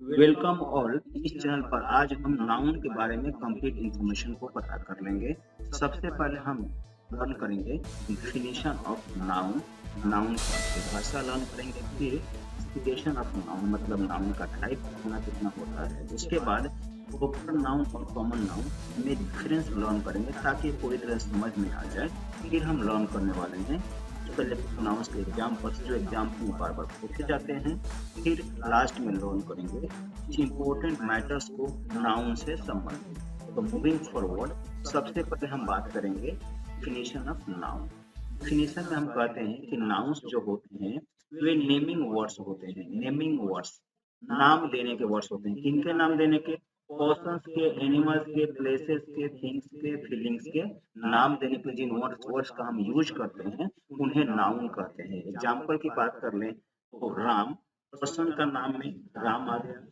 Welcome all. इस channel पर आज हम नाउन के बारे में कंप्लीट इंफॉर्मेशन को पता कर लेंगे। सबसे पहले हम लर्न करेंगे डिफिनीशन ऑफ नाउन। नाउन की परिभाषा लर्न करेंगे, फिर क्लासिफिकेशन ऑफ नाउन मतलब नाउन का टाइप कितना कितना होता है। उसके बाद प्रॉपर नाउन और कॉमन नाउन में डिफरेंस लर्न करेंगे ताकि पूरी तरह समझ में आ जाए। फिर हम लर्न करने वाले हैं पहले नाउन्स के एग्जाम्पल्स जो एग्जाम्पल में बार बार पूछे जाते हैं। फिर लास्ट में लर्न करेंगे कुछ इंपॉर्टेंट मैटर्स को नाउन से संबंधित। तो मूविंग फॉरवर्ड सबसे पहले हम बात करेंगे डिफिनेशन ऑफ नाउन। डिफिनेशन में हम कहते हैं कि नाउन्स जो होते हैं वे नेमिंग वर्ड्स होते हैं। नेमिंग वर्ड्स नाम देने के वर्ड्स होते हैं। किनके नाम देने के? पर्सन्स के, एनिमल्स के, प्लेसेस के, थिंग्स के, फीलिंग्स के नाम देने के जिन वर्ड्स का हम यूज करते हैं उन्हें नाउन कहते हैं। एग्जाम्पल की बात कर लें तो राम, पर्सन का नाम में राम आ गया,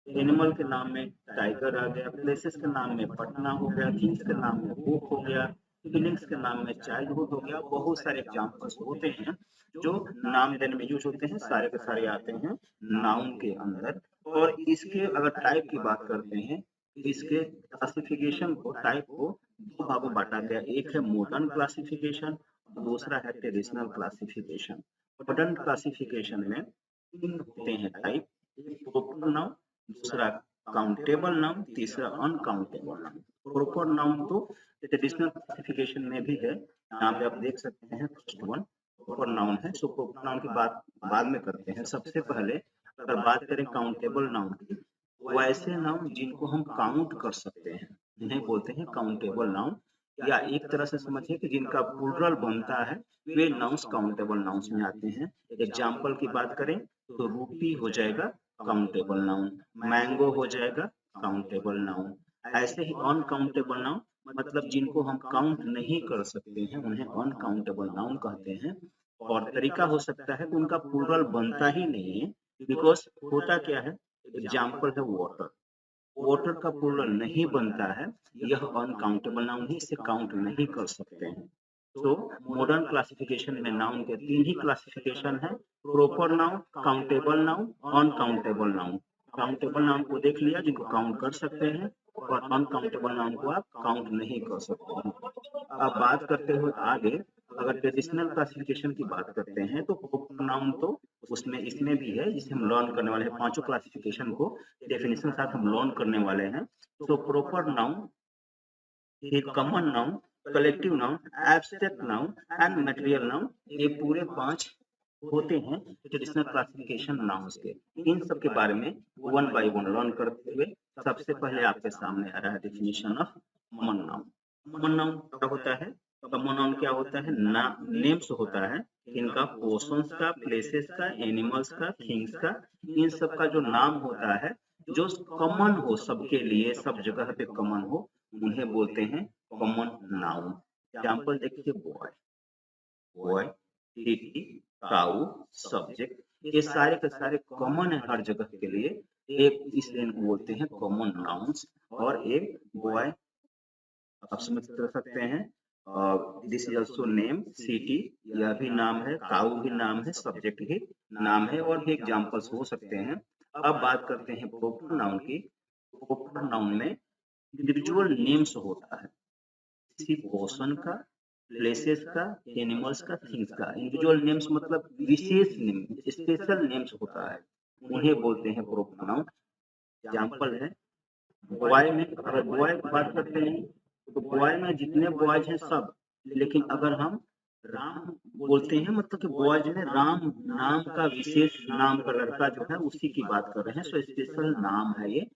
एनिमल के नाम में टाइगर आ गया, प्लेसेस के नाम में पटना हो गया, थिंग्स के नाम में बुक हो गया, फीलिंग्स के नाम में चाइल्डहुड हो गया। बहुत सारे एग्जाम्पल्स होते हैं जो नाम देने में यूज होते हैं, सारे के सारे आते हैं नाउन के अंदर। और इसके अगर टाइप की बात करते हैं तो इसके क्लासिफिकेशन को, टाइप को दो भागों में बांटा गया। एक है मॉडर्न क्लासिफिकेशन और दूसरा है ट्रेडिशनल क्लासिफिकेशन। मॉडर्न क्लासिफिकेशन में तीन होते हैं टाइप। एक प्रॉपर नाउन, दूसरा काउंटेबल नाउन, तीसरा अनकाउंटेबल नाउन। प्रॉपर नाउन तो ट्रेडिशनल क्लासिफिकेशन में भी है, यहाँ पे आप देख सकते हैं फर्स्ट वन प्रॉपर नाउन है। सो प्रॉपर नाउन की बात बाद में करते हैं। सबसे पहले अगर बात करें काउंटेबल नाउन की, वैसे नाउन जिनको हम काउंट कर सकते हैं उन्हें बोलते हैं काउंटेबल नाउन। या एक तरह से समझिए कि जिनका प्लूरल बनता है वे नाउन्स काउंटेबल नाउन्स में आते हैं। एग्जाम्पल की बात करें तो रूपी हो जाएगा काउंटेबल नाउन, मैंगो हो जाएगा काउंटेबल नाउन। ऐसे ही अनकाउंटेबल नाउन मतलब जिनको हम काउंट नहीं कर सकते हैं उन्हें अनकाउंटेबल नाउन कहते हैं। और तरीका हो सकता है कि उनका प्लूरल बनता ही नहीं है, बिकॉज होता क्या है, एग्जाम्पल है वाटर, वाटर का प्लूरल नहीं बनता है, यह अनकाउंटेबल नाउन है, इसे काउंट नहीं कर सकते हैं। तो मॉडर्न क्लासिफिकेशन में नाउन के तीन ही क्लासिफिकेशन है, proper noun, countable noun, uncountable noun. Countable noun को देख लिया जिनको काउंट कर सकते हैं, और अनकाउंटेबल नाउन को आप काउंट नहीं कर सकते हैं। अब बात करते हुए आगे अगर ट्रेडिशनल क्लासिफिकेशन की बात करते हैं तो प्रॉपर नाउन तो उसमें इसमें भी है जिसे हम लर्न करने वाले हैं। पांचों क्लासिफिकेशन को डेफिनेशन साथ हम लर्न करने वाले हैं। तो प्रॉपर नाउन एक common noun, collective noun, abstract noun and material noun, ये पूरे पांच होते हैं ट्रेडिशनल क्लासिफिकेशन नाउन्स के। इन सब के बारे में वन बाय वन लर्न करते हुए सबसे पहले आपके सामने आ रहा है definition of common noun. Common noun क्या होता है? कॉमन नाउन क्या होता है? ना नेम्स होता है इनका, पोर्शंस का, प्लेसेस का, एनिमल्स का, थिंग्स का, इन सब का जो नाम होता है जो कॉमन हो, सबके लिए सब जगह पे कॉमन हो, उन्हें बोलते हैं कॉमन नाउन। एग्जाम्पल देखिए, बॉय, बॉय, सिटी, काऊ, सब्जेक्ट, ये सारे के सारे कॉमन है हर जगह के लिए। एक इसलिए इनको बोलते हैं कॉमन नाउन्स। और एक बॉय आप समझ कर सकते हैं, this is also name, city यह भी नाम है, काऊ भी नाम है, सब्जेक्ट भी नाम है, और भी एग्जाम्पल्स हो सकते हैं। अब बात करते हैं प्रॉपर नाउन की। प्रॉपर नाउन में इंडिविजुअल नेम्स होता है किसी पर्सन का, प्लेसेस का, एनिमल्स का, थिंग्स का। इंडिविजुअल नेम्स मतलब विशेष नेम, स्पेशल नेम्स होता है, उन्हें बोलते हैं प्रॉपर नाउन। एग्जाम्पल है बॉय में, अगर बॉय की बात करते हैं तो बॉय में जितने बॉयज हैं सब, लेकिन अगर हम राम बोलते हैं मतलब कि बॉयज में राम नाम का, विशेष नाम का लड़का जो है उसी की बात कर रहे हैं, सो स्पेशल नाम है ये।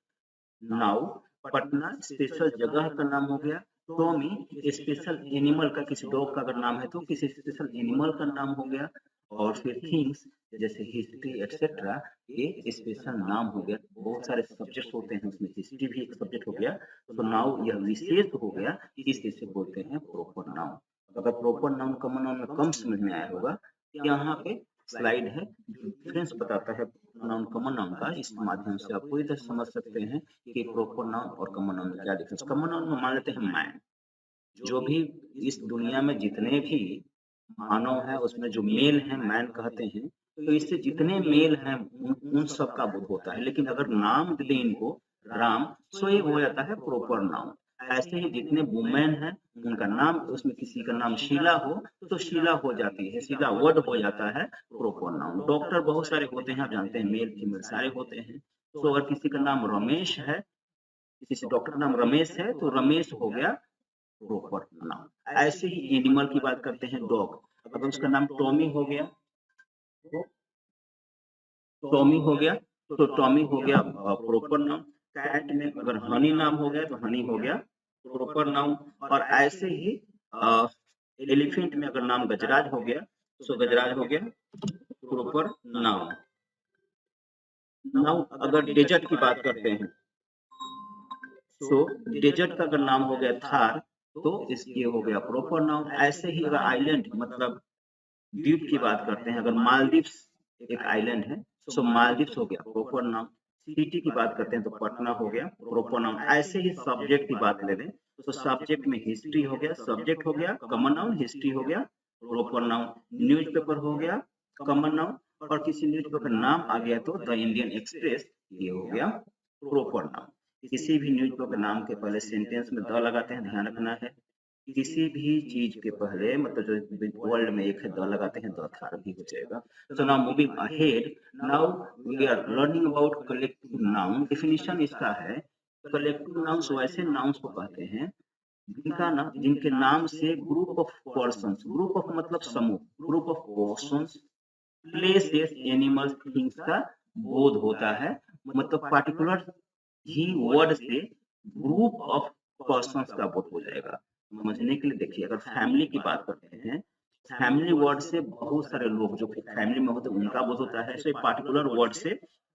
नाउ पटना स्पेशल जगह का नाम हो गया। टॉमी स्पेशल एनिमल का, किसी डॉग का अगर नाम है तो किसी स्पेशल एनिमल का नाम हो गया। और फिर थिंग्स जैसे हिस्ट्री एक्सेट्रा, ये स्पेशल नाम हो गया। बहुत सारे सब्जेक्ट्स होते हैं उसमें, हिस्ट्री भी एक सब्जेक्ट हो गया। तो नाउ यह विशेष हो गया, इसे बोलते हैं प्रॉपर नाउन। अगर प्रॉपर नाउन कॉमन नाउन में कम समझ में आया होगा, यहाँ पे स्लाइड है जो डिफरेंस बताता है नाउन कॉमन नाउन का। इस माध्यम से आप पूरी तरह समझ सकते हैं कि प्रॉपर नाउन और कॉमन नाउन में क्या डिफरेंस। कॉमन नाउन में मान लेते हैं मैन, जो भी इस दुनिया में जितने भी मानव है उसमें जो मेल है मैन कहते हैं। तो इससे जितने मेल हैं उन सब का बोध होता है। लेकिन अगर नाम दे दें इनको राम, सो ये हो जाता है प्रॉपर नाउन। ऐसे ही जितने वुमेन हैं उनका नाम, उसमें किसी का नाम शीला हो तो शीला हो जाती है, शीला वर्ड हो जाता है प्रॉपर नाउन। डॉक्टर बहुत सारे होते हैं, आप जानते हैं, मेल फीमेल सारे होते हैं। तो अगर किसी का नाम रमेश है, किसी डॉक्टर का नाम रमेश है तो रमेश हो गया प्रॉपर नाउन। ऐसे ही एनिमल की बात करते हैं, डॉग। अगर उसका नाम टॉमी हो गया तो टॉमी हो गया, तो टॉमी हो गया प्रॉपर नाउन। कैट में अगर हनी नाम हो गया तो हनी हो गया प्रॉपर नाउन। और ऐसे ही एलिफेंट में अगर नाम गजराज हो गया तो गजराज हो गया प्रॉपर नाउन। नाउ अगर डेजर्ट की बात करते हैं, सो डेजर्ट का अगर नाम हो गया थार तो इसके हो गया प्रॉपर नाउन। ऐसे ही अगर आइलैंड मतलब द्वीप की बात करते हैं, अगर मालदीव्स एक आइलैंड है, सो मालदीव्स हो गया प्रॉपर नाउन। सिटी की बात करते हैं तो पटना हो गया प्रॉपर नाउन। ऐसे ही सब्जेक्ट की बात ले लें तो सब्जेक्ट में हिस्ट्री हो गया, सब्जेक्ट हो गया कॉमन नाउन, हिस्ट्री हो गया प्रॉपर नाउन। न्यूज़पेपर हो गया कॉमन नाउन, और किसी न्यूज़पेपर नाम आ गया तो द इंडियन एक्सप्रेस, ये हो गया प्रॉपर नाउन। किसी भी न्यूज़पेपर नाम के पहले सेंटेंस में द लगाते हैं, ध्यान रखना है। किसी भी चीज के पहले मतलब जो वर्ल्ड में एक है द लगाते हैं, द थार भी हो जाएगा। So now moving ahead, now we are learning about collective noun. Definition इसका है, कलेक्टिव नाउन्स वैसे नाउन्स को कहते हैं जिनके नाम से group of persons, group of मतलब समूह, group of persons, places, animals, things का बोध होता है। मतलब पार्टिकुलर ही वर्ड से ग्रुप ऑफ पर्सन्स का बोध हो जाएगा। समझने के लिए देखिए, अगर फैमिली की बात करते हैं, फैमिली वर्ड से बहुत सारे लोग जो फैमिली में होते हैं उनका बोध होता है। ऐसे पार्टिकुलर वर्ड से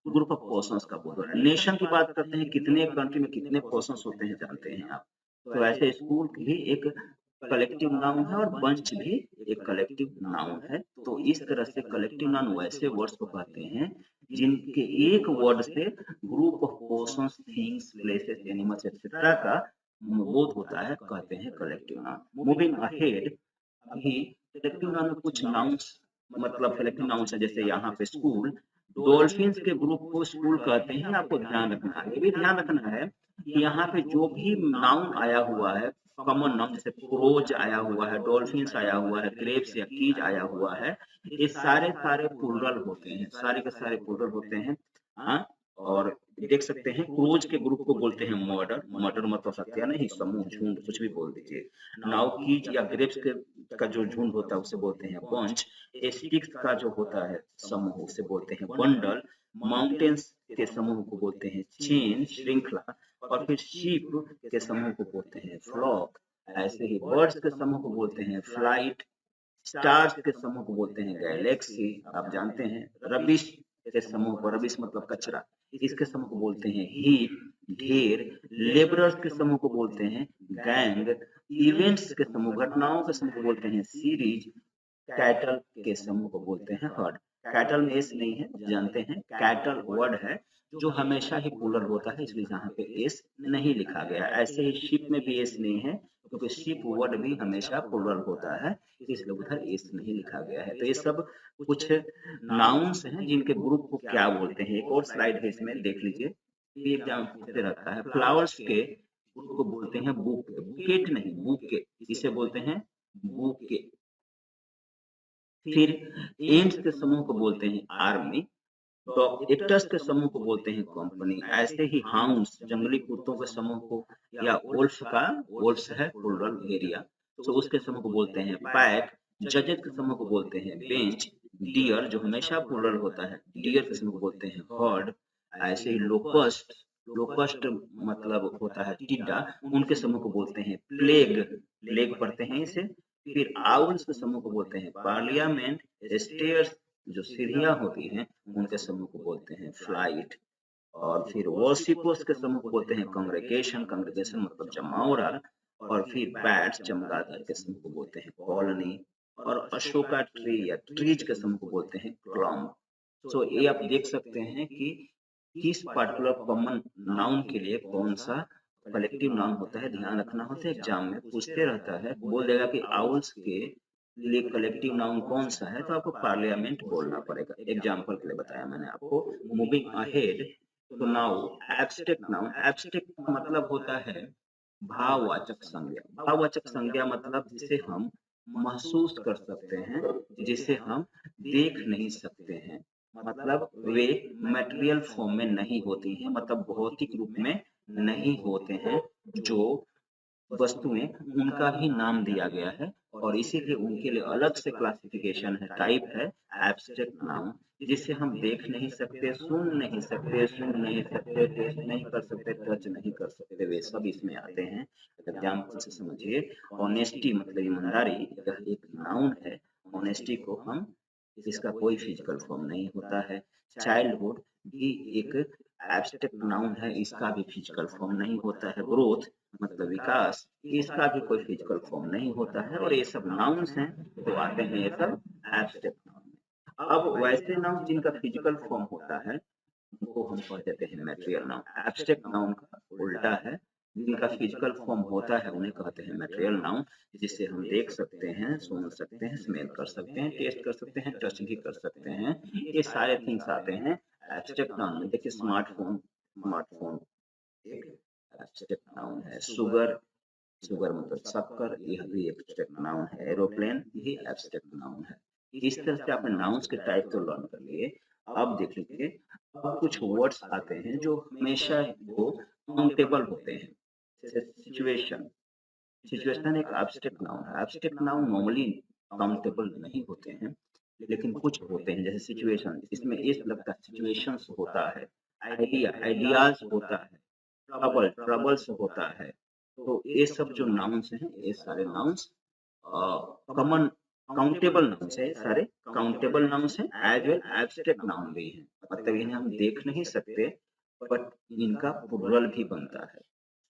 ग्रुप ऑफ पर्सन्स का बोध होता है। नेशन की बात करते हैं, कितने कंट्री में कितने पर्सन्स होते हैं जानते हैं आप। तो ऐसे स्कूल भी एक कलेक्टिव नाउन है और बंच भी एक कलेक्टिव नाउन है। तो इस तरह से कलेक्टिव नाउन वैसे वर्ड्स को कहते हैं जिनके एक वर्ड से group of persons, things, places, animals etcetera का बोध होता है, कहते हैं कलेक्टिव नाउन। मूविंग अहेड, अभी कलेक्टिव नाउन में कुछ नाउन्स मतलब कलेक्टिव नाउन्स है, जैसे यहाँ पे स्कूल, डॉल्फिन्स के ग्रुप को स्कूल कहते हैं। आपको ध्यान रखना है, ये भी ध्यान रखना है कि यहाँ पे जो भी नाउन आया हुआ है, कॉमन नाउन, जैसे क्रोज आया हुआ है, डॉल्फिन्स आया हुआ है, ग्रेप्स या कीज आया हुआ है, ये सारे सारे प्लुरल होते हैं, सारे के सारे प्लुरल होते हैं। हाँ, और देख सकते हैं क्रोज के ग्रुप को बोलते हैं मर्डर। मर्डर मतलब हत्या नहीं, समूह, झुंड, कुछ भी बोल दीजिए। नाउ कीज या ग्रेप्स के का जो झुंड होता है उसे बोलते हैं बंच। स्टिक्स का जो होता है समूह उसे बोलते हैं बंडल। माउंटेन्स के समूह को बोलते हैं चेन, श्रृंखला। और फिर शीप के समूह को बोलते हैं फ्लॉक। ऐसे ही बर्ड्स के समूह को बोलते हैं फ्लाइट। स्टार्स के समूह को बोलते हैं गैलेक्सी, आप जानते हैं। रबिश के समूह को, रबिश मतलब कचरा, इसके समूह को बोलते हैं हीप, ढेर। लेबरर्स के समूह को बोलते हैं गैंग। इवेंट्स के समूह, घटनाओं के समूह को बोलते हैं सीरीज। कैटल के समूह को बोलते हैं हर्ड। कैटल में एस नहीं है, जानते हैं, कैटल वर्ड है जो हमेशा ही प्लुरल होता है, इसलिए यहाँ पे एस नहीं लिखा गया। ऐसे ही शिप में भी एस नहीं है, क्योंकि शिप वर्ड भी हमेशा प्लुरल होता है, इसलिए उधर एस नहीं लिखा गया है। तो ये सब कुछ नाउन्स हैं जिनके ग्रुप को क्या बोलते हैं। एक और स्लाइड है, इसमें देख लीजिए, ये एग्जाम पूछते रहता है। फ्लावर्स के ग्रुप को बोलते हैं बुके, बुकेट नहीं, बुके, इसे बोलते हैं बुके। फिर एंड्स के समूह को बोलते हैं आर्मी। एक्टर्स के समूह को बोलते हैं कंपनी। ऐसे ही हाउंड्स, जंगली कुत्तों के समूह को, या वुल्फ का, वुल्फ्स है प्लुरल एरिया, तो उसके समूह को बोलते हैं पैक। जजेस के समूह को बोलते हैं बेंच। डियर जो हमेशा प्लुरल होता है, डियर के समूह को बोलते हैं हर्ड। ऐसे ही लोकस्ट, लोकस्ट मतलब होता है टिड्डा, उनके समूह को बोलते हैं प्लेग, प्लेग पढ़ते हैं इसे। फिर आउल्स के समूह को बोलते हैं पार्लियामेंट। स्टेयर्स जो सीढ़ियां होती हैं उनके समूह को बोलते हैं फ्लाइट। और फिर वर्शिपर्स के समूह को बोलते हैं कांग्रेगेशन, कांग्रेगेशन मतलब जमावड़ा। और फिर बैट्स, चमगादड़ के समूह को बोलते हैं कॉलोनी। और अशोका ट्री या ट्रीज के समूह को बोलते हैं क्लम्ब। सो ये आप देख सकते हैं कि किस पार्टिकुलर कॉमन नाउन के लिए कौन सा कलेक्टिव नाउन होता है, ध्यान रखना होता है। एग्जाम में पूछते रहता है, बोल देगा कि आउल्स के लिए कलेक्टिव नाउन कौन सा है, तो आपको पार्लियामेंट बोलना पड़ेगा। एग्जाम्पल के लिए बताया मैंने आपको। मूविंग अहेड, तो नाउ एब्स्ट्रैक्ट नाउन, एब्स्ट्रैक्ट का मतलब होता है भाववाचक संज्ञा। भाववाचक संज्ञा मतलब जिसे हम महसूस कर सकते हैं, जिसे हम देख नहीं सकते हैं। मतलब वे मटेरियल फॉर्म में नहीं होती हैं, मतलब भौतिक रूप में नहीं होते हैं। जो वस्तुएं, उनका भी नाम दिया गया है और इसीलिए उनके लिए अलग से क्लासिफिकेशन है, टाइप है एब्स्ट्रैक्ट नाउन, जिसे हम देख नहीं सकते, सुन नहीं सकते, सुन नहीं सकते, टेस्ट नहीं कर सकते, टच नहीं कर सकते, वे सब इसमें आते हैं। एग्जाम्पल से समझिए, ऑनेस्टी मतलब ईमानदारी, यह एक नाउन है। ऑनेस्टी को हम, इसका कोई फिजिकल फॉर्म नहीं होता है। चाइल्डहुड भी एक एब्स्ट्रैक्ट नाउन है, इसका भी फिजिकल फॉर्म नहीं होता है। ग्रोथ मतलब विकास, इसका भी कोई फिजिकल फॉर्म नहीं होता है। और ये सब नाउन्स हैं, तो आते हैं ये सब एब्स्ट्रैक्ट नाउन में। अब वैसे नाउन जिनका फिजिकल फॉर्म होता है, उनको हम कह देते हैं मटेरियल नाउन। एब्स्ट्रैक्ट नाउन का उल्टा है, जिनका फिजिकल फॉर्म होता है उन्हें कहते हैं मटेरियल नाउन, जिसे हम देख सकते हैं, सुन सकते हैं, स्मेल कर सकते हैं, टेस्ट कर सकते हैं, टच भी कर सकते हैं। ये सारे थिंग्स आते हैं एब्स्ट्रैक्ट नाउन में। देखिए स्मार्टफोन, स्मार्टफोन एक एब्स्ट्रैक्ट नाउन है। शुगर, शुगर मतलब शक्कर, यह भी एब्स्ट्रैक्ट नाउन है। एरोप्लेन भी एब्स्ट्रैक्ट नाउन है। इस तरह से आपने नाउन्स के टाइप तो लर्न कर लिए। अब देख लीजिए, अब कुछ वर्ड्स आते हैं जो हमेशा वो काउंटेबल होते हैं। जैसे सिचुएशन, सिचुएशन एक एब्स्ट्रैक्ट नाउन है। एब्स्ट्रैक्ट नाउन नॉर्मली काउंटेबल नहीं होते हैं, लेकिन कुछ होते हैं। जैसे सिचुएशन, इसमें इस लगता है सिचुएशंस होता है। आइडिया, आइडियाज होता है। ट्रबल, ट्रबल्स होता है। तो ये सब जो नाउन्स हैं, ये सारे नाउन्स कॉमन काउंटेबल नाउन्स है। सारे काउंटेबल नाउन्स हैं, एज वेल एब्स्ट्रैक्ट नाउन भी हैं। मतलब इन्हें हम देख नहीं सकते, बट इनका प्लूरल भी बनता है।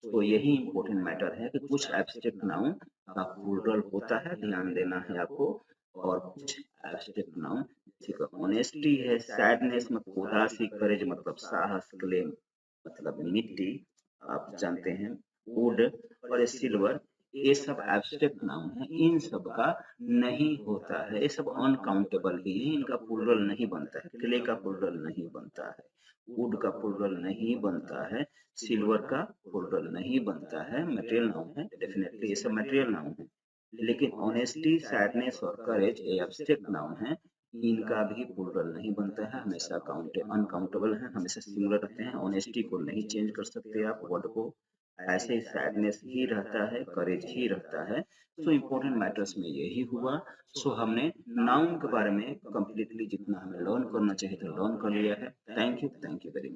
तो यही इम्पोर्टेंट मैटर है कि कुछ एब्स्ट्रैक्ट नाउन का प्लूरल होता है, ध्यान देना है आपको। और कुछ एब्स्ट्रैक्ट नाउन, जैसे ऑनेस्टी है, सैडनेस मतलब उदासी, करेज मतलब साहस, क्ले मतलब मिट्टी, आप जानते हैं, वुड और सिल्वर, ये सब एब्स्ट्रैक्ट नाउन है। इन सब का नहीं होता है, ये सब अनकाउंटेबल ही है, इनका प्लूरल नहीं बनता है। क्ले का प्लूरल नहीं बनता है, वुड का प्लूरल नहीं बनता है, सिल्वर का प्लूरल नहीं बनता है। मटेरियल नाउन है, डेफिनेटली ये सब मटेरियल नाउन है। लेकिन ऑनेस्टी, सैडनेस और करेज ये एब्स्ट्रैक्ट नाउन है, इनका भी प्लूरल नहीं बनता है, हमेशा अनकाउंटेबल है, हमेशा सिंगुलर रहते हैं। ऑनेस्टी को नहीं चेंज कर सकते आप वर्ड को, ऐसे ही सैडनेस ही रहता है, करेज ही रहता है। सो इम्पोर्टेंट मैटर्स में यही हुआ। सो हमने नाउन के बारे में कंप्लीटली जितना हमें लर्न करना चाहिए था लर्न कर लिया है। Thank you very much.